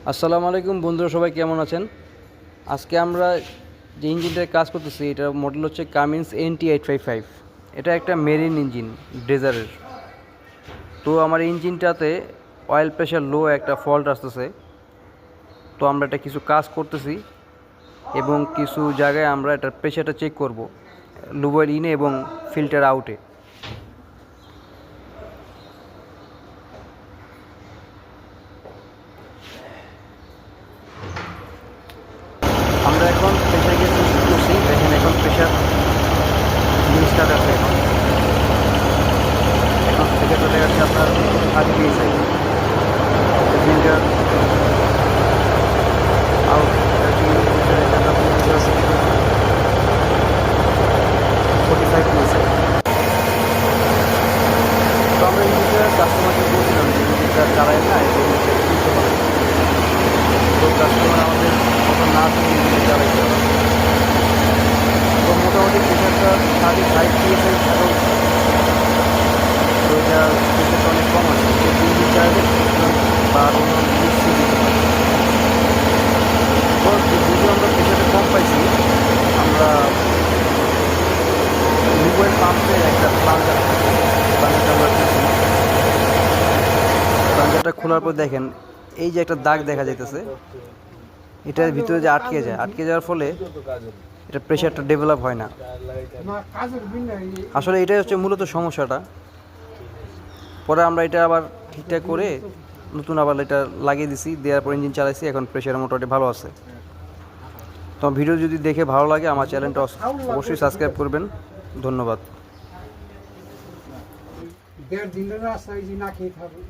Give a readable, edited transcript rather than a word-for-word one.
আসসালামু আলাইকুম বন্ধুরা, সবাই কেমন আছেন? আজকে আমরা যে ইঞ্জিনটার কাজ করতেছি এটার মডেল হচ্ছে কামিন্স NT855। এটা একটা মেরিন ইঞ্জিন ড্রেজারের। তো আমার ইঞ্জিনটাতে অয়েল প্রেশার লো একটা ফল্ট আসতেছে। তো আমরা এটা কিছু কাজ করতেছি এবং কিছু জায়গায় আমরা এটার প্রেশারটা চেক করব লুব অয়েল ইনে এবং ফিল্টার আউটে। আমরা এখন প্রেশার গেজ করছি, দেখেন এখন প্রেশার স্টার্ট আছে। এখন থেকে চলে যাচ্ছে আপনার 30 PSI ফিল্টার আউট 45 PSI। তো আমরা ইঞ্জিনটা কাস্টমারকে বলছিলাম যে ইঞ্জিনটা চালাই না এবং তুলতে পারে। তো কাস্টমার আমাদের মতো না শুনে ইঞ্জিন চালাইতে হবে। তো মোটামুটি প্রেশারটা 35 PSI থাকা উচিত। তো এটা প্রেশারটা অনেক কম আছে, ইঞ্জিন চালালে বা কোনো মিক্সি দিতে পারে। তো যদি আমরা প্রেশারটা কম পাইছি, আমরা লিকুইড পাম্পের একটা প্লাঞ্জার থাকে, প্লাঞ্জারটা আমরা খুলছি। প্লাঞ্জারটা খোলার পর দেখেন এই যে একটা দাগ দেখা যাইতেছে, এটার ভিতরে যে আটকে যাওয়ার ফলে এটা প্রেশারটা ডেভেলপ হয় না। আসলে এটাই হচ্ছে মূলত সমস্যাটা। পরে আমরা এটা আবার ঠিকঠাক করে নতুন আবার এটা লাগিয়ে দিছি, দেওয়ার পর ইঞ্জিন চালাইছি, এখন প্রেশার মোটামুটি ভালো আছে। তো ভিডিও যদি দেখে ভালো লাগে আমার চ্যানেলটা অবশ্যই সাবস্ক্রাইব করবেন। ধন্যবাদ। দেড় দিনের রাস্তায় যে না খেয়ে থাকবে